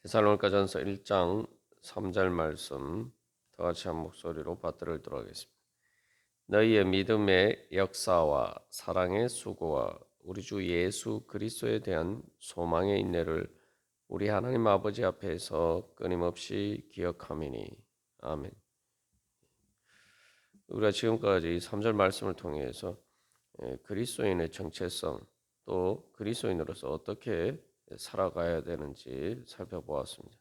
데살로니가전서 1장 3절 말씀 다 같이 한 목소리로 받들어 읽도록 하겠습니다. 너희의 믿음의 역사와 사랑의 수고와 우리 주 예수 그리스도에 대한 소망의 인내를 우리 하나님 아버지 앞에서 끊임없이 기억하미니. 아멘. 우리가 지금까지 3절 말씀을 통해서 그리스도인의 정체성 또 그리스도인으로서 어떻게 살아가야 되는지 살펴보았습니다.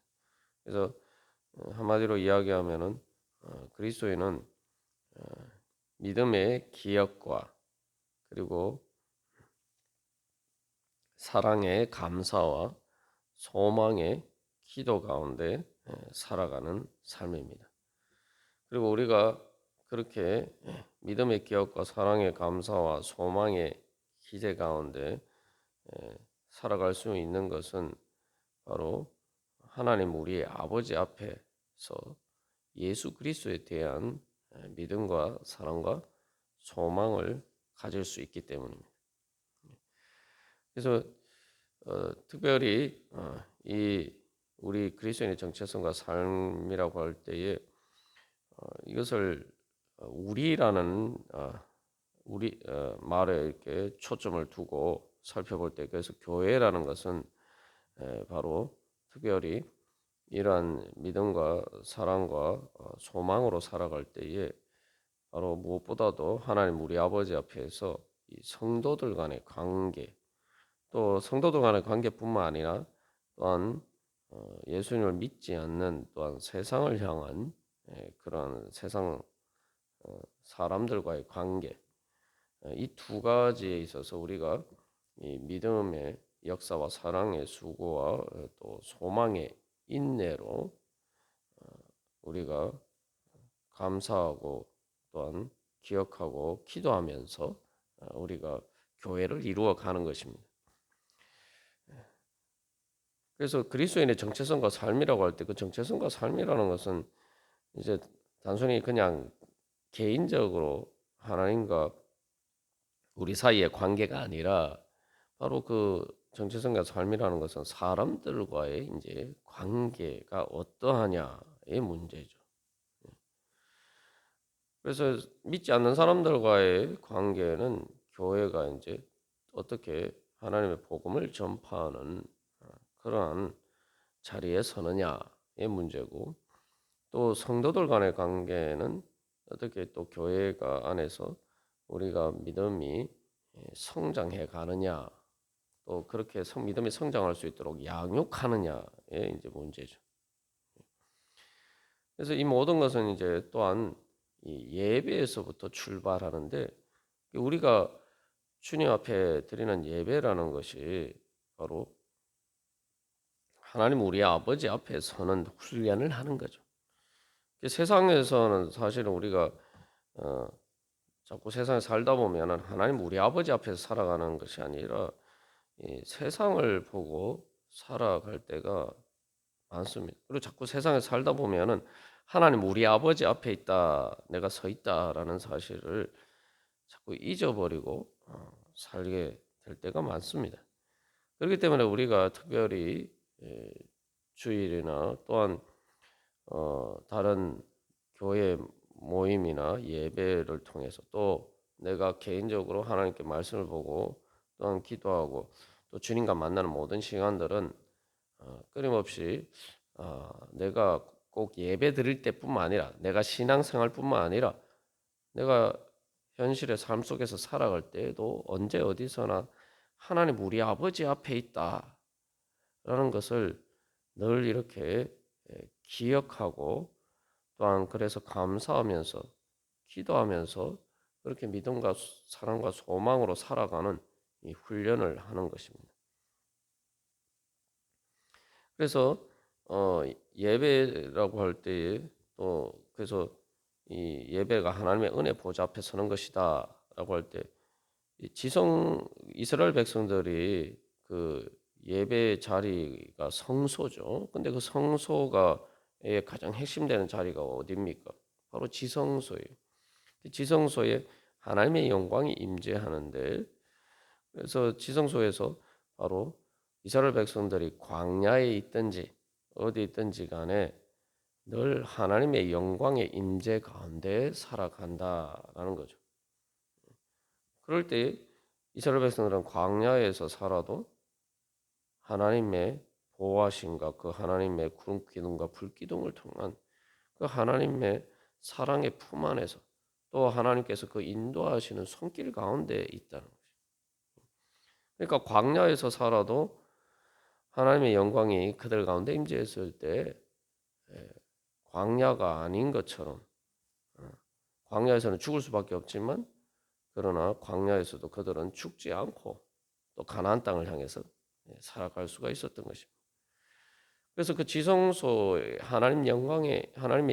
그래서 한마디로 이야기하면은 그리스도인은 믿음의 기억과 그리고 사랑의 감사와 소망의 기도 가운데 살아가는 삶입니다. 그리고 우리가 그렇게 믿음의 기억과 사랑의 감사와 소망의 기대 가운데 살아갈 수 있는 것은 바로 하나님 우리의 아버지 앞에서 예수 그리스도에 대한 믿음과 사랑과 소망을 가질 수 있기 때문입니다. 그래서 특별히 이 우리 그리스도인의 정체성과 삶이라고 할 때에 이것을 우리라는 우리 말에 이렇게 초점을 두고 살펴볼 때 그래서 교회라는 것은 바로 특별히 이러한 믿음과 사랑과 소망으로 살아갈 때에 바로 무엇보다도 하나님 우리 아버지 앞에서 이 성도들 간의 관계 또 성도들 간의 관계뿐만 아니라 또한 예수님을 믿지 않는 또한 세상을 향한 그런 세상 사람들과의 관계 이 두 가지에 있어서 우리가 이 믿음의 역사와 사랑의 수고와 또 소망의 인내로 우리가 감사하고 또한 기억하고 기도하면서 우리가 교회를 이루어 가는 것입니다. 그래서 그리스도인의 정체성과 삶이라고 할 때 그 정체성과 삶이라는 것은 이제 단순히 그냥 개인적으로 하나님과 우리 사이의 관계가 아니라 바로 그 정체성과 삶이라는 것은 사람들과의 이제 관계가 어떠하냐의 문제죠. 그래서 믿지 않는 사람들과의 관계는 교회가 이제 어떻게 하나님의 복음을 전파하는 그러한 자리에 서느냐의 문제고 또 성도들 간의 관계는 어떻게 또 교회가 안에서 우리가 믿음이 성장해 가느냐 또 그렇게 믿음이 성장할 수 있도록 양육하느냐의 이제 문제죠. 그래서 이 모든 것은 이제 또한 이 예배에서부터 출발하는데 우리가 주님 앞에 드리는 예배라는 것이 바로 하나님 우리 아버지 앞에 서는 훈련을 하는 거죠. 세상에서는 사실은 우리가 어, 자꾸 세상에 살다 보면은 하나님 우리 아버지 앞에서 살아가는 것이 아니라 이 세상을 보고 살아갈 때가 많습니다. 그리고 자꾸 세상에 살다 보면은 하나님 우리 아버지 앞에 있다, 내가 서 있다라는 사실을 자꾸 잊어버리고 살게 될 때가 많습니다. 그렇기 때문에 우리가 특별히 주일이나 또한 다른 교회 모임이나 예배를 통해서 또 내가 개인적으로 하나님께 말씀을 보고 또한 기도하고 또 주님과 만나는 모든 시간들은 끊임없이 내가 꼭 예배 드릴 때뿐만 아니라 내가 신앙생활뿐만 아니라 내가 현실의 삶 속에서 살아갈 때에도 언제 어디서나 하나님 우리 아버지 앞에 있다라는 것을 늘 이렇게 기억하고 또한 그래서 감사하면서 기도하면서 그렇게 믿음과 사랑과 소망으로 살아가는 이 훈련을 하는 것입니다. 그래서 예배라고 할 때에 또 그래서 이 예배가 하나님의 은혜 보좌 앞에 서는 것이다라고 할 때 지성 이스라엘 백성들이 그 예배 자리가 성소죠. 근데 그 성소가의 가장 핵심되는 자리가 어디입니까? 바로 지성소예요. 지성소에 하나님의 영광이 임재하는데 그래서 지성소에서 바로 이스라엘 백성들이 광야에 있든지 어디 있든지 간에 늘 하나님의 영광의 임재 가운데 살아간다라는 거죠. 그럴 때 이스라엘 백성들은 광야에서 살아도 하나님의 보호하심과 그 하나님의 구름 기둥과 불 기둥을 통한 그 하나님의 사랑의 품 안에서 또 하나님께서 그 인도하시는 손길 가운데 있다는 거죠. 그러니까 광야에서 살아도 하나님의 영광이 그들 가운데 임재했을 때 광야가 아닌 것처럼 광야에서는 죽을 수밖에 없지만 그러나 광야에서도 그들은 죽지 않고 또 가나안 땅을 향해서 살아갈 수가 있었던 것입니다. 그래서 그 지성소에 하나님의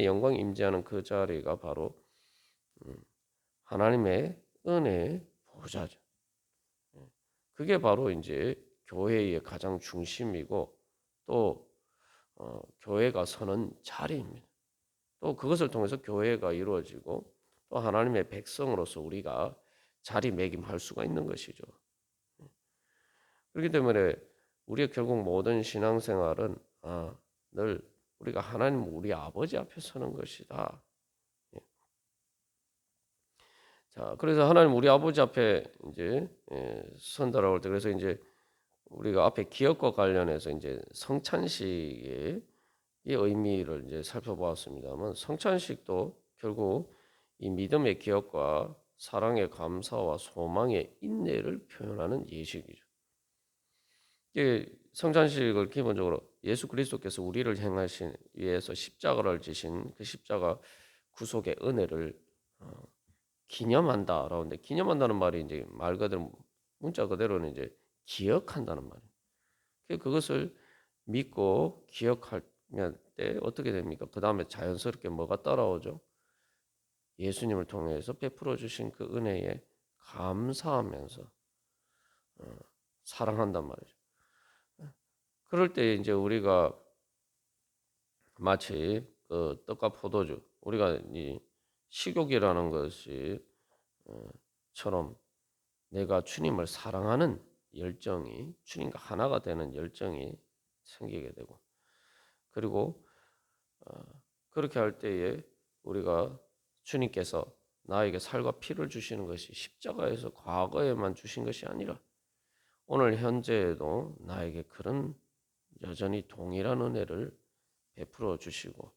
영광이 임재하는 그 자리가 바로 하나님의 은혜의 보좌죠. 그게 바로 이제 교회의 가장 중심이고 또 교회가 서는 자리입니다. 또 그것을 통해서 교회가 이루어지고 또 하나님의 백성으로서 우리가 자리매김할 수가 있는 것이죠. 그렇기 때문에 우리의 결국 모든 신앙생활은 늘 우리가 하나님 우리 아버지 앞에 서는 것이다. 자, 그래서 하나님 우리 아버지 앞에 이제 선다라고 할 때 그래서 이제 우리가 앞에 기억과 관련해서 이제 성찬식의 이 의미를 이제 살펴보았습니다만 성찬식도 결국 이 믿음의 기억과 사랑의 감사와 소망의 인내를 표현하는 예식이죠. 이게 성찬식을 기본적으로 예수 그리스도께서 우리를 행하신 위해서 십자가를 지신 그 십자가 구속의 은혜를 기념한다라고 하는데 기념한다는 말이 이제 말 그대로 문자 그대로는 이제 기억한다는 말이에요. 그것을 믿고 기억하면 때 어떻게 됩니까? 그 다음에 자연스럽게 뭐가 따라오죠? 예수님을 통해서 베풀어 주신 그 은혜에 감사하면서 사랑한단 말이죠. 그럴 때 이제 우리가 마치 그 떡과 포도주 우리가 이 식욕이라는 것이 처럼 내가 주님을 사랑하는 열정이 주님과 하나가 되는 열정이 생기게 되고 그리고 그렇게 할 때에 우리가 주님께서 나에게 살과 피를 주시는 것이 십자가에서 과거에만 주신 것이 아니라 오늘 현재에도 나에게 그런 여전히 동일한 은혜를 베풀어 주시고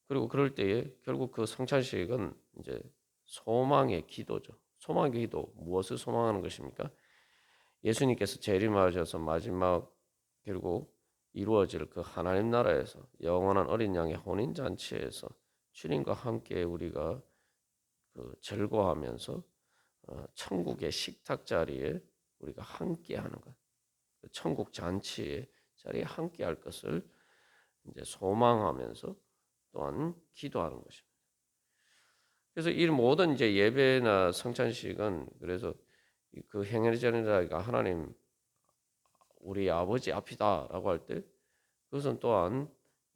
그리고 그럴 때에 결국 그 성찬식은 이제 소망의 기도죠. 소망의 기도 무엇을 소망하는 것입니까? 예수님께서 재림하셔서 마지막 결국 이루어질 그 하나님 나라에서 영원한 어린 양의 혼인 잔치에서 주님과 함께 우리가 그 즐거워하면서 천국의 식탁 자리에 우리가 함께하는 것, 그 천국 잔치의 자리에 함께할 것을 이제 소망하면서 또한 기도하는 것입니다. 그래서 이 모든 이제 예배나 성찬식은 그래서 그 행렬의 자리가 하나님 우리 아버지 앞이다라고 할 때 그것은 또한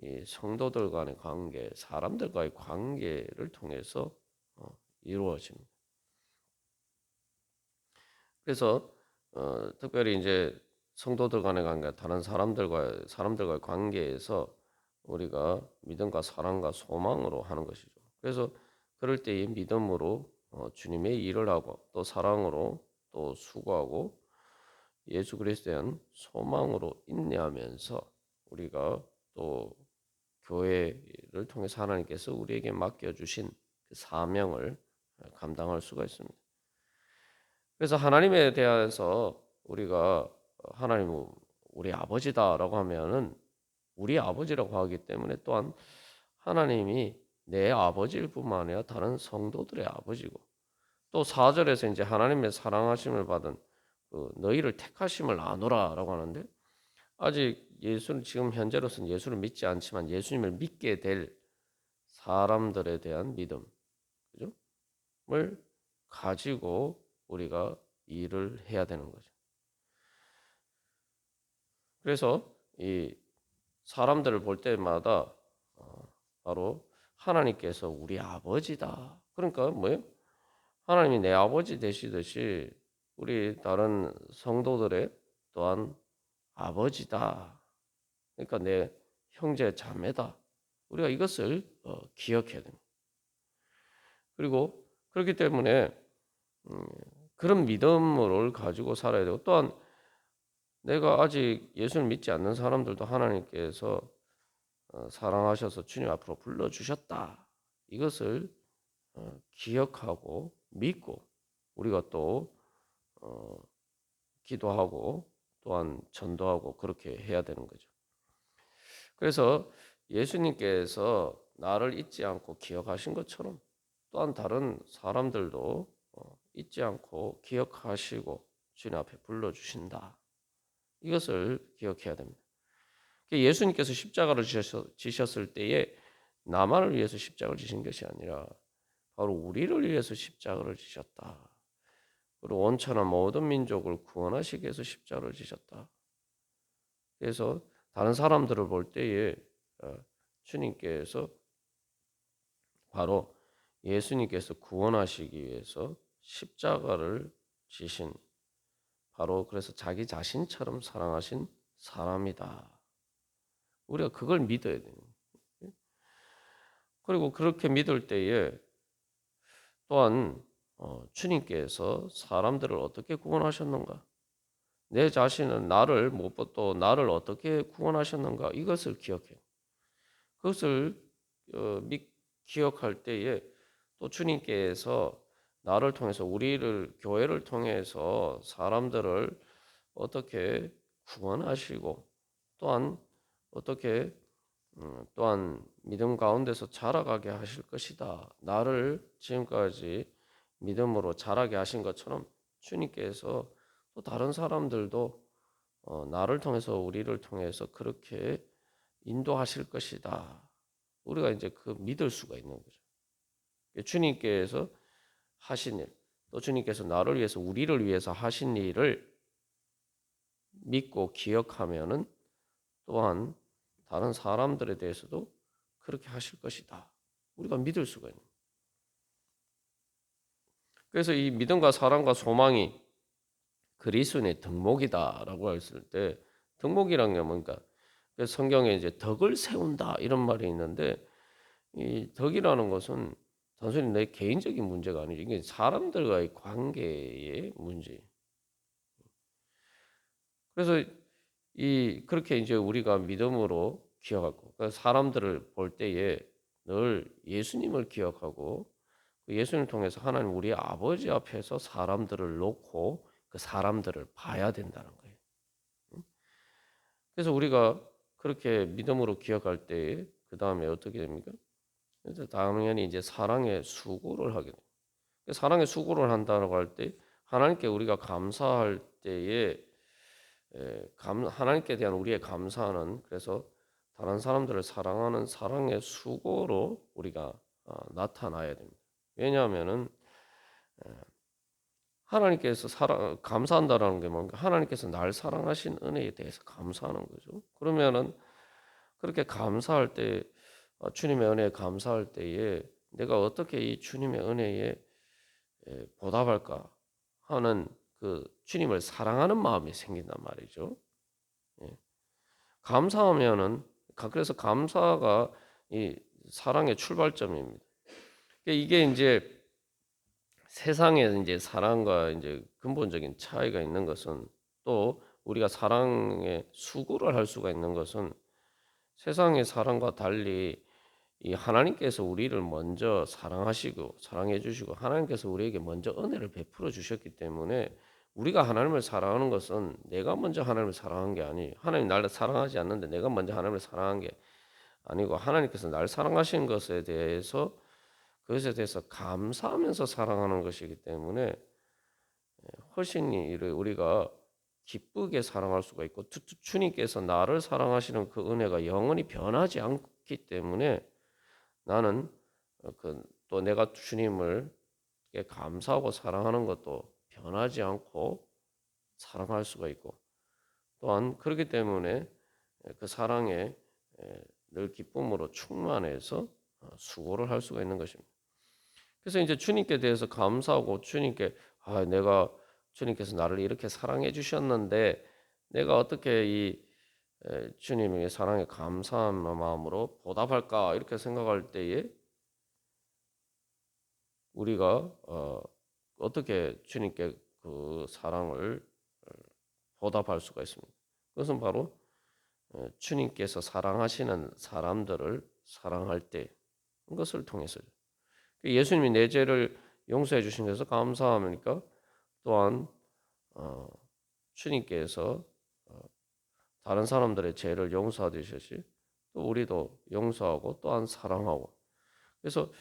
이 성도들 간의 관계, 사람들과의 관계를 통해서 이루어집니다. 그래서 특별히 이제 성도들 간의 관계, 다른 사람들과의 관계에서 우리가 믿음과 사랑과 소망으로 하는 것이죠. 그래서 그럴 때의 믿음으로 주님의 일을 하고 또 사랑으로 또 수고하고 예수 그리스도에 대한 소망으로 인내하면서 우리가 또 교회를 통해서 하나님께서 우리에게 맡겨주신 그 사명을 감당할 수가 있습니다. 그래서 하나님에 대해서 우리가 하나님 우리 아버지다라고 하면은 우리 아버지라고 하기 때문에 또한 하나님이 내 아버지일 뿐만 아니라 다른 성도들의 아버지고 또 4절에서 이제 하나님의 사랑하심을 받은 그 너희를 택하심을 아노라라고 하는데 아직 예수는 지금 현재로서는 예수를 믿지 않지만 예수님을 믿게 될 사람들에 대한 믿음, 그죠? 을 가지고 우리가 일을 해야 되는 거죠. 그래서 이 사람들을 볼 때마다 바로 하나님께서 우리 아버지다. 그러니까 뭐예요? 하나님이 내 아버지 되시듯이 우리 다른 성도들의 또한 아버지다. 그러니까 내 형제 자매다. 우리가 이것을 기억해야 됩니다. 그리고 그렇기 때문에 그런 믿음을 가지고 살아야 되고, 또한 내가 아직 예수를 믿지 않는 사람들도 하나님께서 사랑하셔서 주님 앞으로 불러주셨다. 이것을 기억하고 믿고 우리가 또 기도하고 또한 전도하고 그렇게 해야 되는 거죠. 그래서 예수님께서 나를 잊지 않고 기억하신 것처럼 또한 다른 사람들도 잊지 않고 기억하시고 주님 앞에 불러주신다. 이것을 기억해야 됩니다. 예수님께서 십자가를 지셨을 때에 나만을 위해서 십자가를 지신 것이 아니라 바로 우리를 위해서 십자가를 지셨다. 그리고 원천한 모든 민족을 구원하시기 위해서 십자가를 지셨다. 그래서 다른 사람들을 볼 때에 주님께서 바로 예수님께서 구원하시기 위해서 십자가를 지신, 바로 그래서 자기 자신처럼 사랑하신 사람이다. 우리가 그걸 믿어야 돼요. 그리고 그렇게 믿을 때에 또한 주님께서 사람들을 어떻게 구원하셨는가? 내 자신은 나를 무엇보다 또 나를 어떻게 구원하셨는가? 이것을 기억해. 그것을 기억할 때에 또 주님께서 나를 통해서 우리를 교회를 통해서 사람들을 어떻게 구원하시고 또한 어떻게 또한 믿음 가운데서 자라가게 하실 것이다. 나를 지금까지 믿음으로 자라게 하신 것처럼 주님께서 또 다른 사람들도 나를 통해서 우리를 통해서 그렇게 인도하실 것이다. 우리가 이제 그 믿을 수가 있는 거죠. 주님께서 하신 일, 또 주님께서 나를 위해서 우리를 위해서 하신 일을 믿고 기억하면은 또한 다른 사람들에 대해서도 그렇게 하실 것이다. 우리가 믿을 수가 있는. 그래서 이 믿음과 사랑과 소망이 그리스도의 덕목이다라고 했을 때, 덕목이란 게 뭔가 성경에 이제 덕을 세운다 이런 말이 있는데, 이 덕이라는 것은 단순히 내 개인적인 문제가 아니죠. 이게 사람들과의 관계의 문제. 그래서 그렇게 이제 우리가 믿음으로 기억하고, 그러니까 사람들을 볼 때에 늘 예수님을 기억하고 그 예수님을 통해서 하나님 우리 아버지 앞에서 사람들을 놓고 그 사람들을 봐야 된다는 거예요. 그래서 우리가 그렇게 믿음으로 기억할 때 그 다음에 어떻게 됩니까? 그래서 당연히 이제 사랑의 수고를 하게 돼요. 사랑의 수고를 한다고 할 때 하나님께 우리가 감사할 때에 하나님께 대한 우리의 감사는 그래서 다른 사람들을 사랑하는 사랑의 수고로 우리가 나타나야 됩니다. 왜냐하면은 하나님께서 감사한다라는 게 뭔가 하나님께서 날 사랑하신 은혜에 대해서 감사하는 거죠. 그러면은 그렇게 감사할 때 주님의 은혜에 감사할 때에 내가 어떻게 이 주님의 은혜에 보답할까 하는 그 주님을 사랑하는 마음이 생긴단 말이죠. 예. 감사하면은 그래서 감사가 이 사랑의 출발점입니다. 이게 이제 세상에 이제 사랑과 이제 근본적인 차이가 있는 것은, 또 우리가 사랑에 수고를 할 수가 있는 것은 세상의 사랑과 달리 이 하나님께서 우리를 먼저 사랑하시고 사랑해 주시고 하나님께서 우리에게 먼저 은혜를 베풀어 주셨기 때문에, 우리가 하나님을 사랑하는 것은 내가 먼저 하나님을 사랑한 게 아니에요. 하나님 나를 사랑하지 않는데 내가 먼저 하나님을 사랑한 게 아니고, 하나님께서 날 사랑하신 것에 대해서 그것에 대해서 감사하면서 사랑하는 것이기 때문에 훨씬 우리가 기쁘게 사랑할 수가 있고, 주님께서 나를 사랑하시는 그 은혜가 영원히 변하지 않기 때문에 나는 또 내가 주님을 감사하고 사랑하는 것도 변하지 않고 사랑할 수가 있고, 또한 그렇기 때문에 그 사랑에 늘 기쁨으로 충만해서 수고를 할 수가 있는 것입니다. 그래서 이제 주님께 대해서 감사하고 주님께 내가 주님께서 나를 이렇게 사랑해 주셨는데 내가 어떻게 주님의 사랑에 감사한 마음으로 보답할까 이렇게 생각할 때에 우리가 어떻게 주님께 그 사랑을 보답할 수가 있습니다. 그것은 바로 주님께서 사랑하시는 사람들을 사랑할 때 그것을 통해서죠. 예수님이 내 죄를 용서해 주신 데서 감사하니까 또한 주님께서 다른 사람들의 죄를 용서하듯이 또 우리도 용서하고 또한 사랑하고 그래서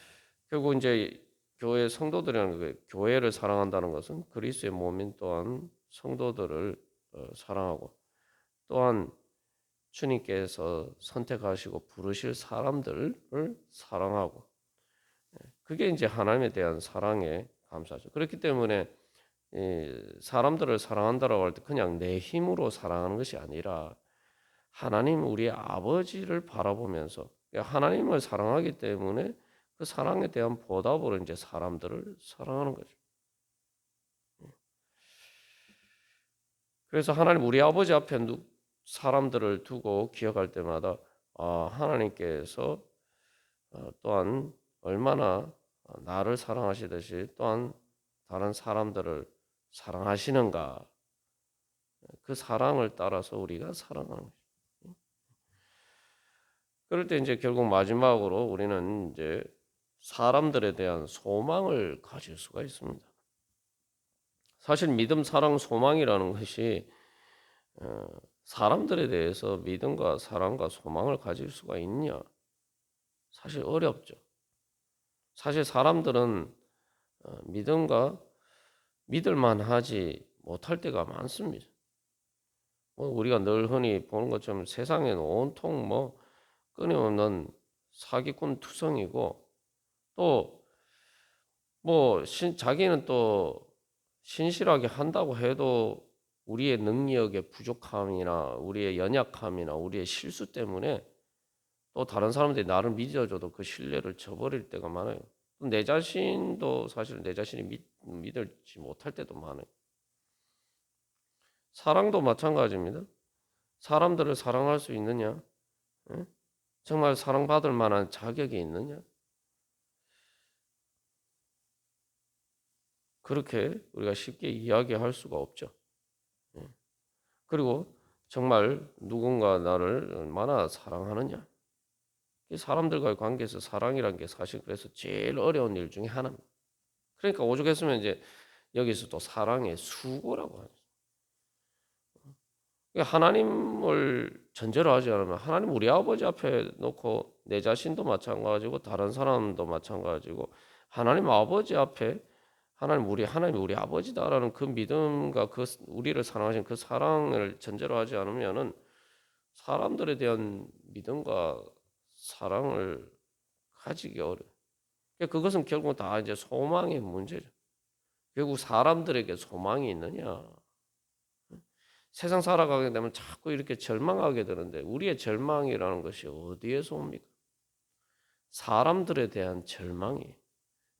결국 이제 교회 성도들이라는 그 교회를 사랑한다는 것은 그리스도의 몸인 또한 성도들을 사랑하고 또한 주님께서 선택하시고 부르실 사람들을 사랑하고 그게 이제 하나님에 대한 사랑의 감사죠. 그렇기 때문에 사람들을 사랑한다라고 할 때 그냥 내 힘으로 사랑하는 것이 아니라 하나님 우리의 아버지를 바라보면서 하나님을 사랑하기 때문에 그 사랑에 대한 보답으로 이제 사람들을 사랑하는 거죠. 그래서 하나님 우리 아버지 앞에 사람들을 두고 기억할 때마다 하나님께서 또한 얼마나 나를 사랑하시듯이 또한 다른 사람들을 사랑하시는가 그 사랑을 따라서 우리가 사랑하는 거죠. 그럴 때 이제 결국 마지막으로 우리는 이제 사람들에 대한 소망을 가질 수가 있습니다. 사실 믿음, 사랑, 소망이라는 것이 사람들에 대해서 믿음과 사랑과 소망을 가질 수가 있냐? 사실 어렵죠. 사실 사람들은 믿음과 믿을만 하지 못할 때가 많습니다. 우리가 늘 흔히 보는 것처럼 세상에는 온통 끊임없는 사기꾼 투성이고 또 자기는 또 신실하게 한다고 해도 우리의 능력의 부족함이나 우리의 연약함이나 우리의 실수 때문에 또 다른 사람들이 나를 믿어줘도 그 신뢰를 저버릴 때가 많아요. 내 자신도 사실 내 자신이 믿을지 못할 때도 많아요. 사랑도 마찬가지입니다. 사람들을 사랑할 수 있느냐? 정말 사랑받을 만한 자격이 있느냐? 그렇게 우리가 쉽게 이야기할 수가 없죠. 그리고 정말 누군가 나를 얼마나 사랑하느냐? 사람들과의 관계에서 사랑이라는 게 사실 그래서 제일 어려운 일 중에 하나입니다. 그러니까 오죽했으면 이제 여기서 또 사랑의 수고라고 하죠. 하나님을 전제로 하지 않으면 하나님 우리 아버지 앞에 놓고 내 자신도 마찬가지고 다른 사람도 마찬가지고 하나님 아버지 앞에 하나님 우리 아버지다라는 그 믿음과 그 우리를 사랑하신 그 사랑을 전제로 하지 않으면은 사람들에 대한 믿음과 사랑을 가지기 어려워. 그것은 결국 다 이제 소망의 문제죠. 결국 사람들에게 소망이 있느냐? 세상 살아가게 되면 자꾸 이렇게 절망하게 되는데 우리의 절망이라는 것이 어디에서 옵니까? 사람들에 대한 절망이.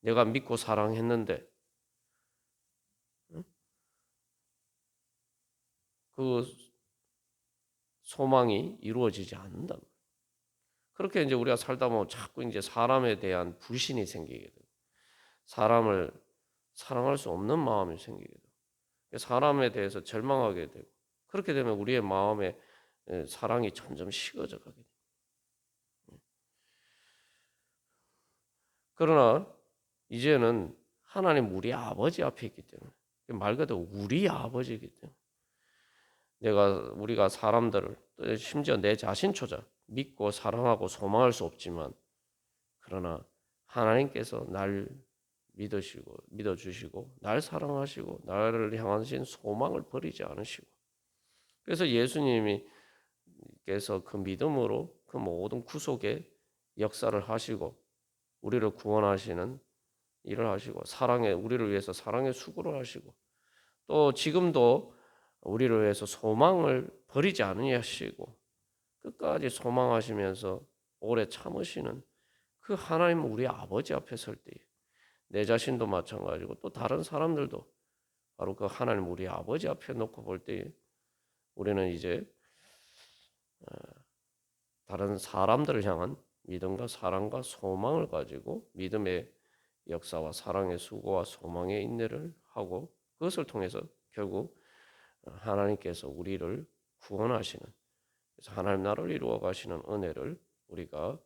내가 믿고 사랑했는데 그 소망이 이루어지지 않는다. 그렇게 이제 우리가 살다 보면 자꾸 이제 사람에 대한 불신이 생기게 되고 사람을 사랑할 수 없는 마음이 생기게 되고 사람에 대해서 절망하게 되고 그렇게 되면 우리의 마음에 사랑이 점점 식어져 가게 됩니다. 그러나 이제는 하나님 우리 아버지 앞에 있기 때문에 말 그대로 우리 아버지이기 때문에 우리가 사람들을 심지어 내 자신조차 믿고 사랑하고 소망할 수 없지만 그러나 하나님께서 날 믿어주시고 날 사랑하시고 나를 향하신 소망을 버리지 않으시고 그래서 예수님께서 그 믿음으로 그 모든 구속의 역사를 하시고 우리를 구원하시는 일을 하시고 우리를 위해서 사랑의 수고를 하시고 또 지금도 우리를 위해서 소망을 버리지 않으시고 끝까지 소망하시면서 오래 참으시는 그 하나님 우리 아버지 앞에 설 때 내 자신도 마찬가지고 또 다른 사람들도 바로 그 하나님 우리 아버지 앞에 놓고 볼 때 우리는 이제 다른 사람들을 향한 믿음과 사랑과 소망을 가지고 믿음의 역사와 사랑의 수고와 소망의 인내를 하고 그것을 통해서 결국 하나님께서 우리를 구원하시는 그래서 하나님 나라를 이루어 가시는 은혜를 우리가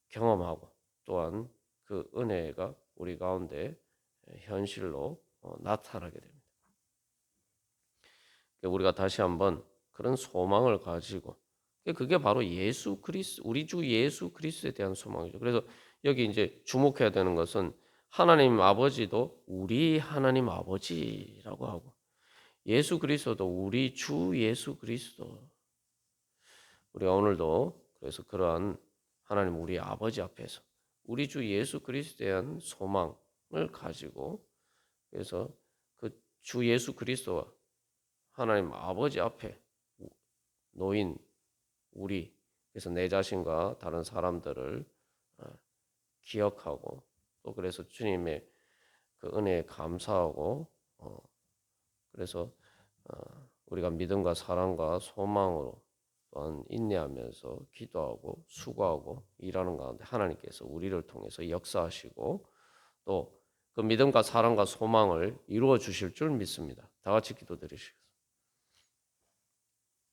경험하고 또한 그 은혜가 우리 가운데 현실로 나타나게 됩니다. 우리가 다시 한번 그런 소망을 가지고 그게 바로 예수 그리스 우리 주 예수 그리스도에 대한 소망이죠. 그래서 여기 이제 주목해야 되는 것은 하나님 아버지도 우리 하나님 아버지라고 하고 예수 그리스도도 우리 주 예수 그리스도. 우리가 오늘도 그래서 그러한 하나님 우리 아버지 앞에서 우리 주 예수 그리스도에 대한 소망을 가지고 그래서 그 주 예수 그리스도와 하나님 아버지 앞에 놓인 우리 그래서 내 자신과 다른 사람들을 기억하고 또 그래서 주님의 그 은혜에 감사하고 그래서 우리가 믿음과 사랑과 소망으로 또한 인내하면서 기도하고 수고하고 일하는 가운데 하나님께서 우리를 통해서 역사하시고 또 그 믿음과 사랑과 소망을 이루어 주실 줄 믿습니다. 다 같이 기도드리시겠습니다.